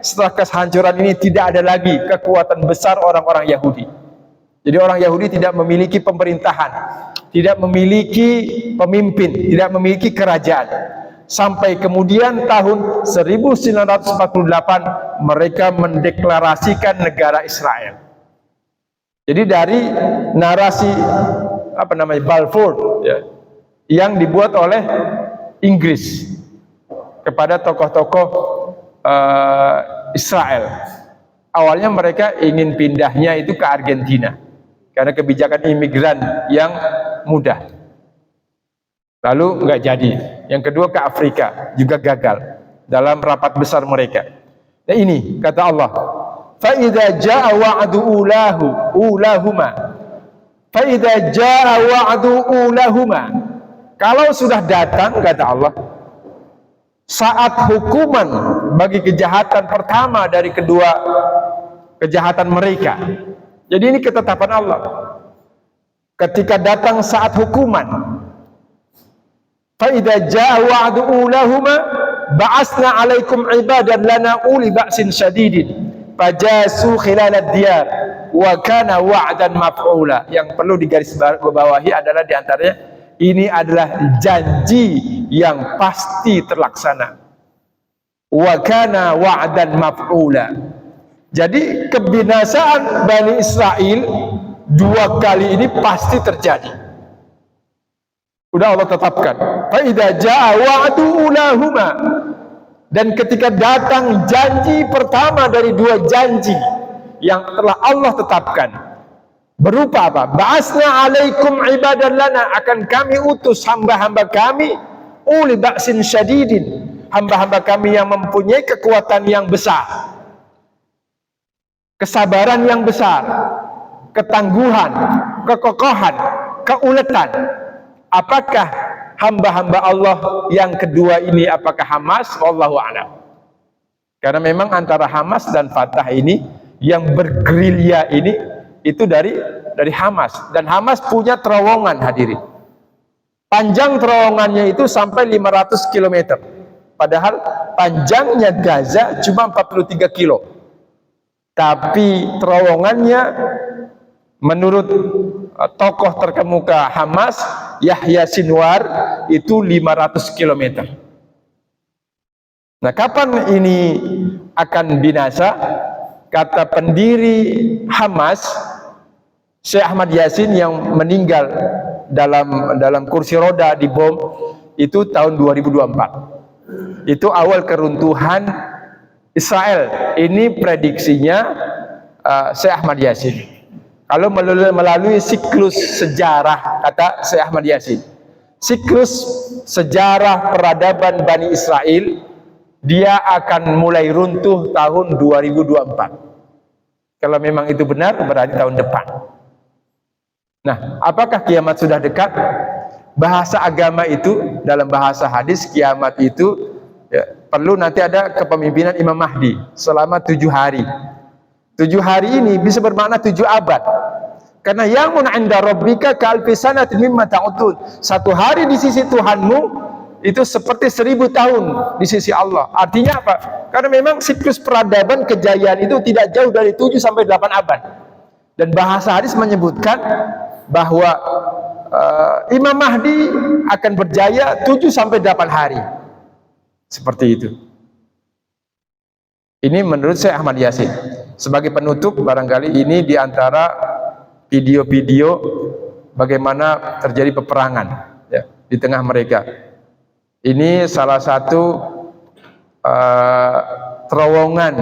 Setelah kehancuran ini tidak ada lagi kekuatan besar orang-orang Yahudi. Jadi orang Yahudi tidak memiliki pemerintahan, tidak memiliki pemimpin, tidak memiliki kerajaan. Sampai kemudian tahun 1948 mereka mendeklarasikan negara Israel. Jadi dari narasi Balfour, ya, yang dibuat oleh Inggris kepada tokoh-tokoh Israel. Awalnya mereka ingin pindahnya itu ke Argentina karena kebijakan imigran yang mudah. Lalu nggak jadi. Yang kedua ke Afrika, juga gagal dalam rapat besar mereka. Nah, ini kata Allah, fa idza jaa wa'du ulahuma, fa idza jaa wa'du ulahuma, kalau sudah datang, kata Allah, saat hukuman bagi kejahatan pertama dari kedua kejahatan mereka, Jadi ini ketetapan Allah. Ketika datang saat hukuman, fa idza jaa wa'du ulahuma ba'asna 'alaikum 'ibadan lana uli ba'sin syadidin fajasu khilalad diyar wa kana wa'dan maf'ula. Yang perlu digarisbawahi adalah diantaranya ini adalah janji yang pasti terlaksana. Wa kana wa'dan maf'ula. Jadi kebinasaan Bani Israel 2 kali ini pasti terjadi. Udah Allah tetapkan. Fa idza jaa wa'du ulahuma. Dan ketika datang janji pertama dari 2 janji yang telah Allah tetapkan, berupa apa? Ba'asna 'alaikum ibadan lana, akan kami utus hamba-hamba kami uli ba'sin syadidin, hamba-hamba kami yang mempunyai kekuatan yang besar, kesabaran yang besar, ketangguhan, kekokohan, keuletan. Apakah hamba-hamba Allah yang kedua ini, apakah Hamas? Wallahu a'lam. Karena memang antara Hamas dan Fatah ini yang bergerilya ini itu dari Hamas, dan Hamas punya terowongan, hadirin. Panjang terowongannya itu sampai 500 km. Padahal panjangnya Gaza cuma 43 kilo. Tapi terowongannya menurut tokoh terkemuka Hamas, Yahya Sinwar, itu 500 km. Nah, kapan ini akan binasa? Kata pendiri Hamas, Syekh Ahmad Yasin, yang meninggal dalam kursi roda di bom itu tahun 2024. Itu awal keruntuhan Israel. Ini prediksinya Syekh Ahmad Yasin. Kalau melalui siklus sejarah, kata Syekh Ahmad Yasin, siklus sejarah peradaban Bani Israel, dia akan mulai runtuh tahun 2024. Kalau memang itu benar, berarti tahun depan. Nah, apakah kiamat sudah dekat? Bahasa agama itu, dalam bahasa hadis, kiamat itu perlu nanti ada kepemimpinan Imam Mahdi selama 7 hari. 7 hari ini bisa bermakna 7 abad. Karena yamun 'inda rabbika ka'alfi sanatin mimma ta'udun. 1 hari di sisi Tuhanmu itu seperti 1000 tahun di sisi Allah. Artinya apa? Karena memang siklus peradaban kejayaan itu tidak jauh dari 7 sampai 8 abad. Dan bahasa hadis menyebutkan bahwa Imam Mahdi akan berjaya 7 sampai 8 hari. Seperti itu. Ini menurut Syekh Ahmad Yasin. Sebagai penutup, barangkali ini diantara video-video bagaimana terjadi peperangan ya, di tengah mereka. Ini salah satu terowongan.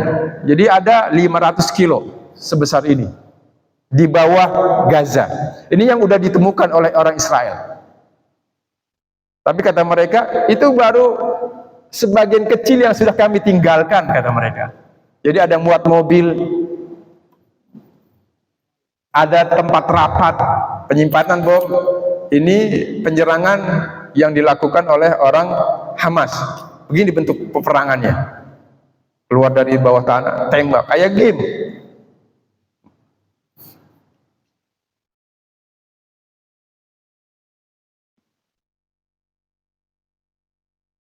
Jadi ada 500 kilo sebesar ini di bawah Gaza. Ini yang sudah ditemukan oleh orang Israel. Tapi kata mereka, itu baru sebagian kecil yang sudah kami tinggalkan, kata mereka. Jadi ada muat mobil, ada tempat rapat, penyimpanan bom. Ini penyerangan yang dilakukan oleh orang Hamas. Begini bentuk peperangannya. Keluar dari bawah tanah, tembak, kayak game.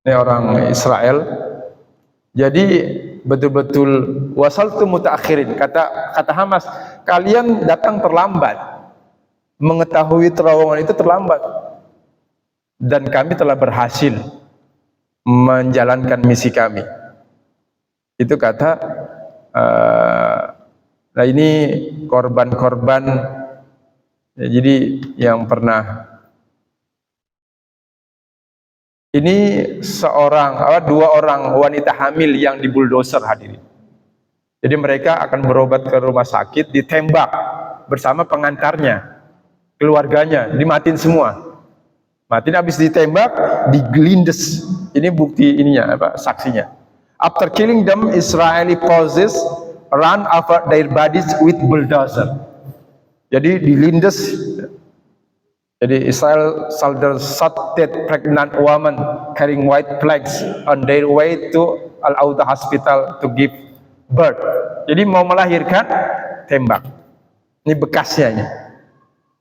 Ini orang Israel. Jadi betul-betul wasaltu mutaakhirin. Kata Hamas, kalian datang terlambat. Mengetahui terowongan itu terlambat. Dan kami telah berhasil menjalankan misi kami. Itu kata nah ini korban-korban ya, jadi yang pernah ini dua orang wanita hamil yang dibuldoser, hadirin. Jadi mereka akan berobat ke rumah sakit, ditembak bersama pengantarnya, keluarganya, dimatiin semua. Matiin, habis ditembak, digelindes. Ini bukti ininya, saksinya. After killing them, Israeli forces run over their bodies with bulldozer. Jadi dilindes. Jadi Israel soldiers shot dead pregnant woman carrying white flags on their way to Al-Auda Hospital to give birth. Jadi mau melahirkan, tembak. Ini bekasnya ini.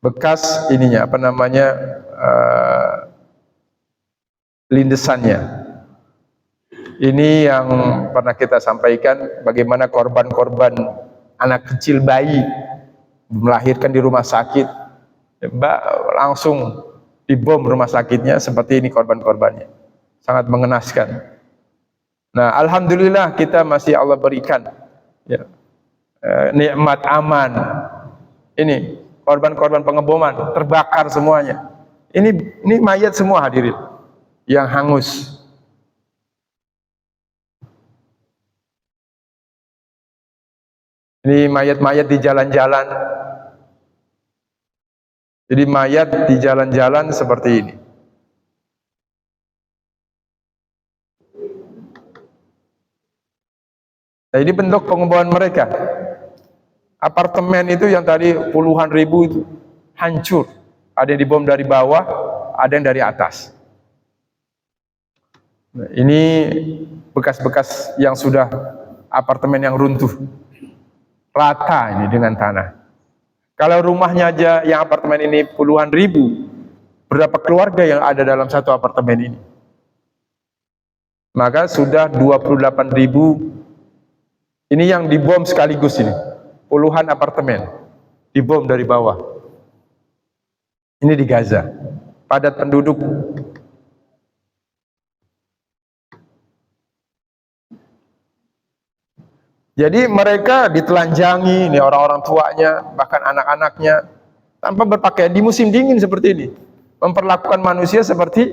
Bekas ininya apa namanya lindesannya. Ini yang pernah kita sampaikan bagaimana korban-korban anak kecil bayi melahirkan di rumah sakit, langsung dibom rumah sakitnya, seperti ini korban-korbannya. Sangat mengenaskan. Nah, alhamdulillah kita masih Allah berikan ya, nikmat aman. Ini korban-korban pengeboman terbakar semuanya. Ini mayat semua hadirin yang hangus. Ini mayat-mayat di jalan-jalan. Jadi mayat di jalan-jalan seperti ini. Nah, ini bentuk pengeboman mereka. Apartemen itu yang tadi puluhan ribu itu hancur. Ada yang dibom dari bawah, ada yang dari atas. Nah, ini bekas-bekas yang sudah apartemen yang runtuh. Rata ini dengan tanah. Kalau rumahnya aja yang apartemen ini puluhan ribu, berapa keluarga yang ada dalam satu apartemen ini? Maka sudah 28 ribu. Ini yang dibom sekaligus ini. Puluhan apartemen dibom dari bawah. Ini di Gaza. Padat penduduk. Jadi mereka ditelanjangi, ini orang-orang tuanya, bahkan anak-anaknya, tanpa berpakaian di musim dingin seperti ini. Memperlakukan manusia seperti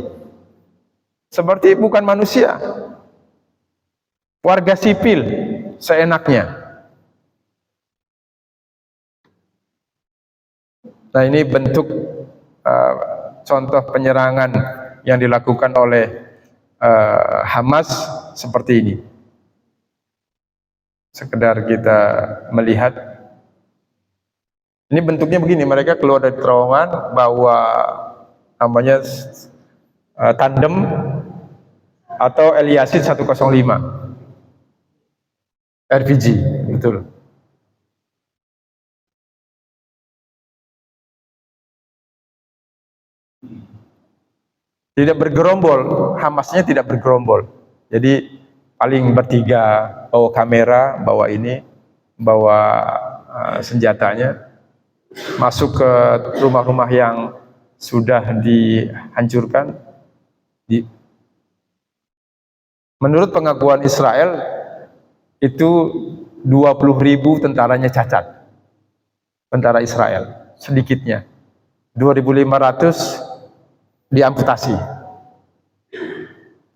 bukan manusia. Warga sipil seenaknya. Nah, ini bentuk contoh penyerangan yang dilakukan oleh Hamas seperti ini. Sekedar kita melihat. Ini bentuknya begini, mereka keluar dari terowongan bawa namanya tandem atau Eliasid 105 RPG, betul. Tidak bergerombol, Hamasnya tidak bergerombol. Jadi paling bertiga, bawa kamera, bawa ini, bawa senjatanya, masuk ke rumah-rumah yang sudah dihancurkan. Menurut pengakuan Israel, itu 20.000 tentaranya cacat. Tentara Israel, sedikitnya. 2.500 diamputasi.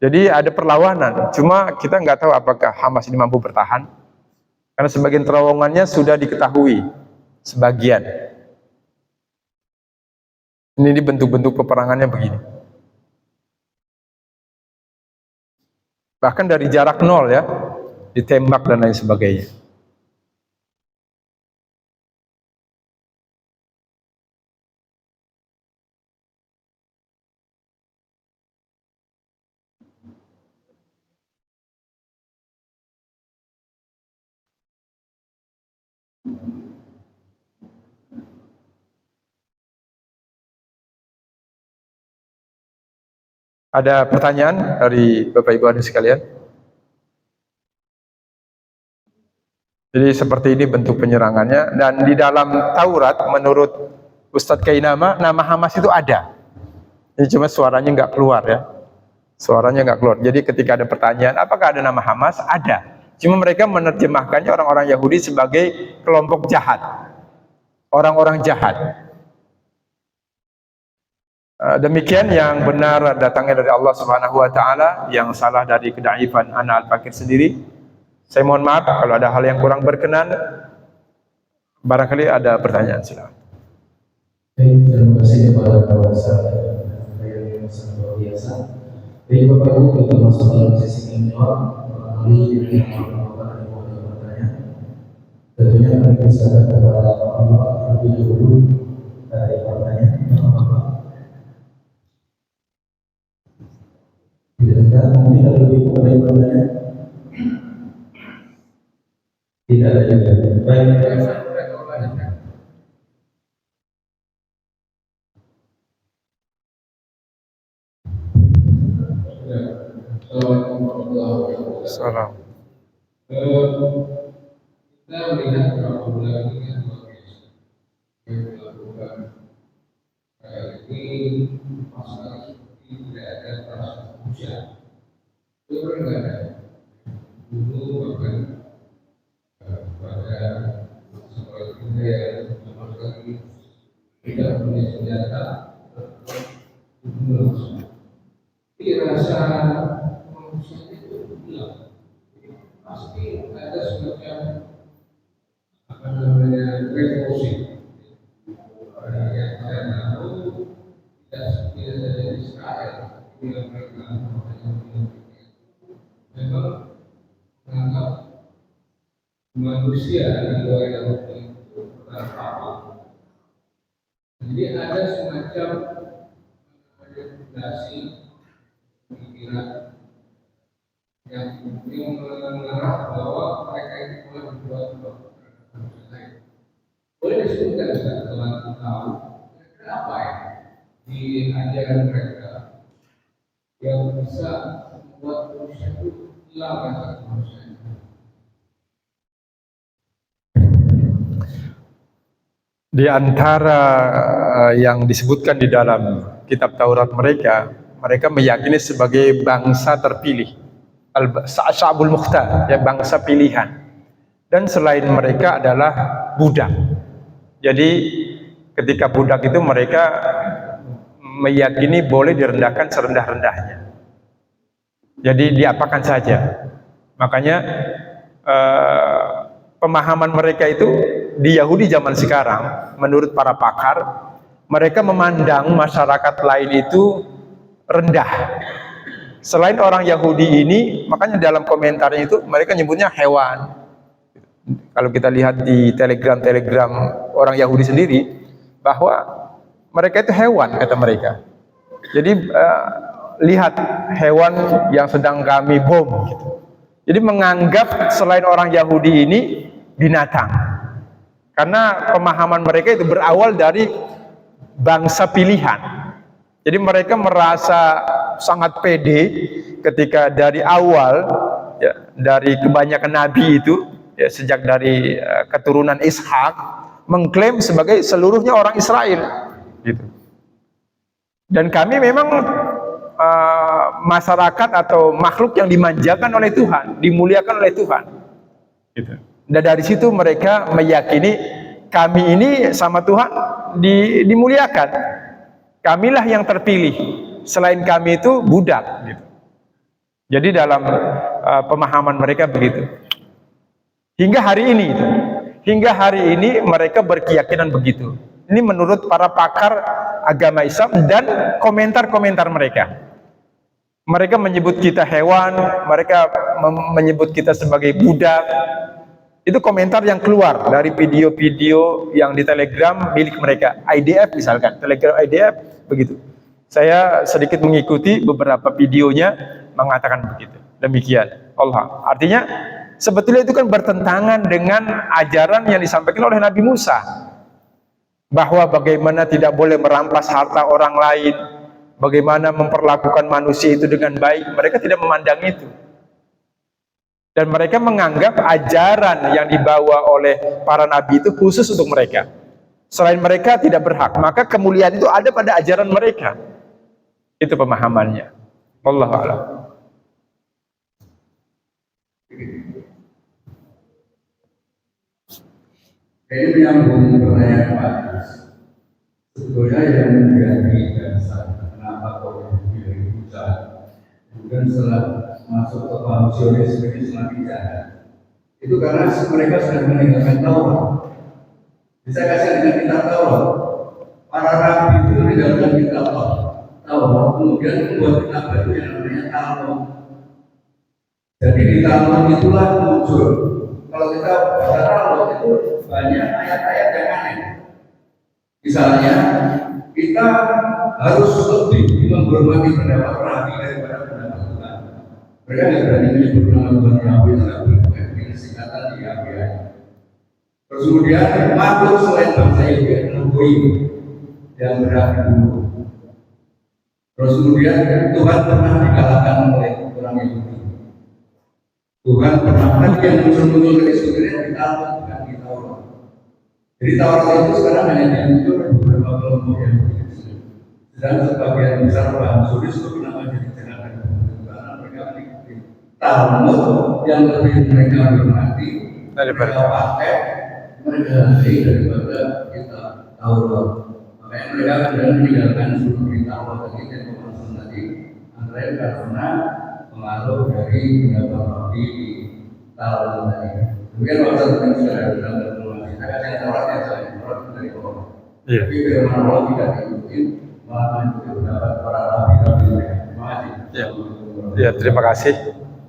Jadi ada perlawanan, cuma kita nggak tahu apakah Hamas ini mampu bertahan, karena sebagian terowongannya sudah diketahui, sebagian. Ini bentuk-bentuk peperangannya begini. Bahkan dari jarak nol ya, ditembak dan lain sebagainya. Ada pertanyaan dari Bapak Ibu hadirin sekalian? Jadi seperti ini bentuk penyerangannya, dan di dalam Taurat menurut Ustadz Kainama, nama Hamas itu ada. Ini cuma suaranya nggak keluar ya. Suaranya nggak keluar. Jadi ketika ada pertanyaan, apakah ada nama Hamas? Ada. Cuma mereka menerjemahkannya orang-orang Yahudi sebagai kelompok jahat. Orang-orang jahat. Demikian yang benar datangnya dari Allah Subhanahu wa taala, yang salah dari kedaifan ana al-fakir sendiri. Saya mohon maaf kalau ada hal yang kurang berkenan. Barangkali ada pertanyaan, silakan. Terima kasih kepada para sahabat yang sangat luar biasa. Baik Bapak Ibu, kita masuk dalam sesi menjawab. Barangkali yang ada pertanyaan. Tentunya kami persilakan kepada Bapak terlebih dahulu dari pertanyaan. Tidak mungkin ada lebih pertanyaan. Tidak ada juga. Baik. Salam. Kita melihat beberapa bulan ini kan luar biasa yang dilakukan ini masalah seperti tidak ada perasaan hujan itu kan nggak ada dulu bahkan pada sekolah kita yang lagi tidak punya senjata itu langsung rasa manusia itu hilang pasti ada semacam apa namanya revolusi yang saya tahu tidak saja di Israel yang mereka memang menganggap manusia di luar Yahudi itu apa. Jadi ada semacam fundasi pikiran yang mengarah bahwa mereka itu telah berbuat manusia lain. Boleh disebutkan juga telah tahu kenapa ya di ajaran mereka yang bisa membuat manusia itu hilang rasa manusia. Di antara yang disebutkan di dalam kitab Taurat mereka, mereka meyakini sebagai bangsa terpilih, Sya'bul Mukhtar, ya, bangsa pilihan. Dan selain mereka adalah budak. Jadi ketika budak itu mereka meyakini boleh direndahkan serendah-rendahnya. Jadi diapakan saja. Makanya pemahaman mereka itu di Yahudi zaman sekarang, menurut para pakar, mereka memandang masyarakat lain itu rendah. Selain orang Yahudi ini, makanya dalam komentarnya itu mereka nyebutnya hewan. Kalau kita lihat di telegram orang Yahudi sendiri, bahwa mereka itu hewan, kata mereka. Jadi lihat hewan yang sedang kami bom gitu. Jadi menganggap selain orang Yahudi ini binatang. Karena pemahaman mereka itu berawal dari bangsa pilihan. Jadi mereka merasa sangat pede ketika dari awal, ya, dari kebanyakan nabi itu, ya, sejak dari keturunan Ishak, mengklaim sebagai seluruhnya orang Israel. Gitu. Dan kami memang masyarakat atau makhluk yang dimanjakan oleh Tuhan, dimuliakan oleh Tuhan. Gitu. Dan dari situ mereka meyakini kami ini sama Tuhan dimuliakan. Kamilah yang terpilih. Selain kami itu budak. Gitu. Jadi dalam pemahaman mereka begitu. Hingga hari ini mereka berkeyakinan begitu. Ini menurut para pakar agama Islam dan komentar-komentar mereka. Mereka menyebut kita hewan, mereka menyebut kita sebagai budak. Itu komentar yang keluar dari video-video yang di Telegram milik mereka, IDF misalkan, Telegram IDF begitu. Saya sedikit mengikuti beberapa videonya mengatakan begitu. Demikian. Allah. Artinya sebetulnya itu kan bertentangan dengan ajaran yang disampaikan oleh Nabi Musa, bahwa bagaimana tidak boleh merampas harta orang lain, bagaimana memperlakukan manusia itu dengan baik. Mereka tidak memandang itu. Dan mereka menganggap ajaran yang dibawa oleh para nabi itu khusus untuk mereka. Selain mereka tidak berhak. Maka kemuliaan itu ada pada ajaran mereka. Itu pemahamannya. Wallahu a'lam. Ini menyambung pertanyaan Pak. Sebetulnya yang menjadi dasar kenapa kok dipilih hujan, kemudian setelah masuk ke paham Zionis sebagai semakin jahat, itu karena mereka sudah meninggalkan Taurat. Bisa kasih dengan kitab Taurat. Para rabi itu meninggalkan kitab Taurat, kemudian membuat kitab baru yang namanya Talmud. Jadi di Talmud itulah muncul. Kalau kita baca Talmud itu banyak ayat-ayat yang aneh. Misalnya, kita harus lebih menghormati pendapat rabi daripada pendapat Tuhan. Mereka tidak berani menyebut nama Tuhan Yahweh, tetapi dengan singkatan di Yahweh. Terus kemudian makhluk selain bangsa Yahweh adalah Goyim yang berada dulu. Terus kemudian Tuhan pernah dikalahkan oleh orang Yahudi. Tuhan pernah lagi yang muncul-muncul lagi sebenarnya kita bukan di Taurat. Jadi Taurat itu sekarang hanya diatur beberapa kelompok yang begitu. Sedang sebagian besar paham sulis itu kenapa dijelaskan karena mereka mengikuti Talmud yang lebih mereka hormati, mereka pakai, mereka hargai daripada kita Taurat. Makanya mereka kemudian meninggalkan seluruh perintah Allah tadi dan pemanasan tadi antara karena pengaruh dari pendapat Nabi di Talmud tadi. Mungkin waktu itu sudah ada dalam terjemahan. Saya yang Tauratnya saya Taurat dari Allah. Tapi firman Allah tidak diikuti, malah mengikuti pendapat para nabi-nabi mereka. Terima kasih. Ya, terima kasih.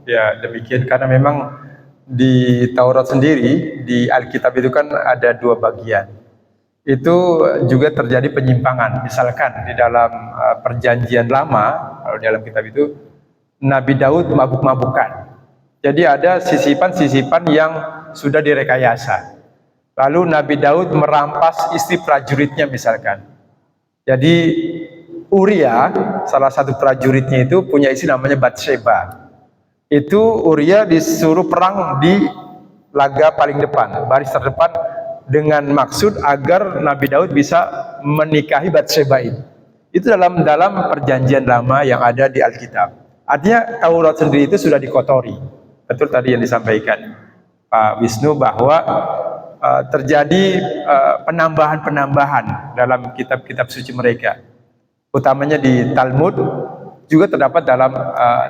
Ya, demikian karena memang di Taurat sendiri, di Alkitab itu kan ada dua bagian. Itu juga terjadi penyimpangan. Misalkan di dalam perjanjian lama, kalau di dalam kitab itu Nabi Daud mabuk-mabukan. Jadi ada sisipan-sisipan yang sudah direkayasa. Lalu Nabi Daud merampas istri prajuritnya misalkan. Jadi Uria, salah satu prajuritnya itu punya istri namanya Batsheba. Itu Uria disuruh perang di laga paling depan, baris terdepan, dengan maksud agar Nabi Daud bisa menikahi Batsheba ini. Itu dalam perjanjian lama yang ada di Alkitab. Artinya Taurat sendiri itu sudah dikotori. Betul tadi yang disampaikan Pak Wisnu bahwa terjadi penambahan-penambahan dalam kitab-kitab suci mereka. Utamanya di Talmud, juga terdapat dalam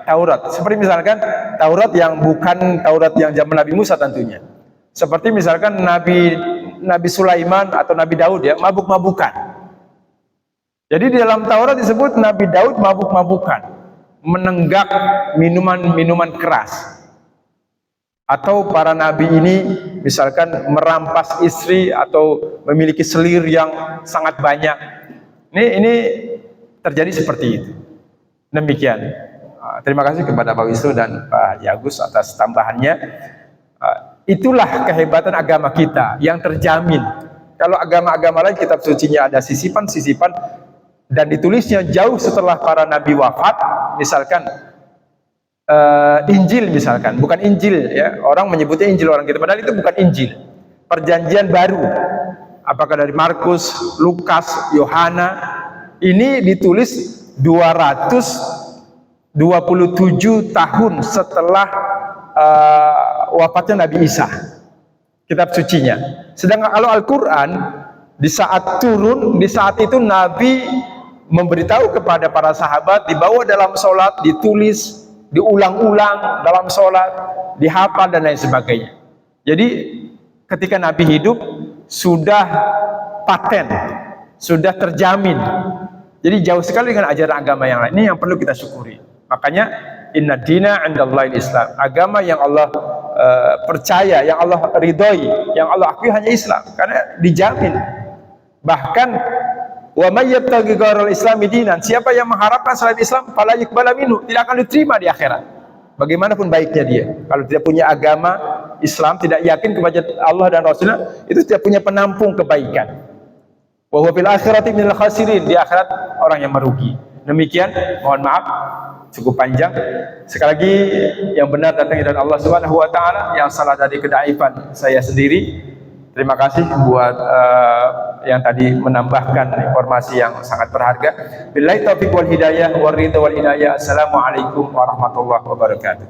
Taurat. Seperti misalkan Taurat yang bukan Taurat yang zaman Nabi Musa tentunya. Seperti misalkan Nabi Sulaiman atau Nabi Daud ya, mabuk-mabukan. Jadi di dalam Taurat disebut Nabi Daud mabuk-mabukan, menenggak minuman-minuman keras. Atau para nabi ini misalkan merampas istri atau memiliki selir yang sangat banyak. Ini terjadi seperti itu. Demikian. Terima kasih kepada Pak Wisnu dan Pak Yagus atas tambahannya. Itulah kehebatan agama kita yang terjamin. Kalau agama-agama lain kitab sucinya ada sisipan-sisipan dan ditulisnya jauh setelah para nabi wafat, misalkan Injil misalkan, bukan Injil ya, orang menyebutnya Injil orang kita, padahal itu bukan Injil. Perjanjian baru, apakah dari Markus, Lukas, Yohana, ini ditulis 227 tahun setelah wafatnya Nabi Isa, kitab sucinya. Sedangkan kalau Al-Quran di saat turun, di saat itu Nabi memberitahu kepada para sahabat, dibawa dalam sholat, ditulis, diulang-ulang dalam sholat, dihafal dan lain sebagainya. Jadi ketika Nabi hidup sudah paten, sudah terjamin. Jadi jauh sekali dengan ajaran agama yang lain. Ini yang perlu kita syukuri. Makanya inna dina 'indallahil Islam. Agama yang Allah percaya, yang Allah ridhoi, yang Allah akui hanya Islam, karena dijamin. Bahkan wa may yabtaghi ghairal islami dinan, siapa yang mengharapkan selain Islam fala yuqbala minhu, tidak akan diterima di akhirat. Bagaimanapun baiknya dia, kalau tidak punya agama Islam, tidak yakin kepada Allah dan Rasulnya, itu tidak punya penampung kebaikan. Wa huwa fil akhirati minal khasirin, di akhirat orang yang merugi. Demikian, mohon maaf cukup panjang. Sekali lagi yang benar datang dari Allah Subhanahu wa taala, yang salah dari kedaifan saya sendiri. Terima kasih buat yang tadi menambahkan informasi yang sangat berharga. Billahi taufiq wal hidayah wal ridha wal hidayah. Assalamualaikum warahmatullahi wabarakatuh.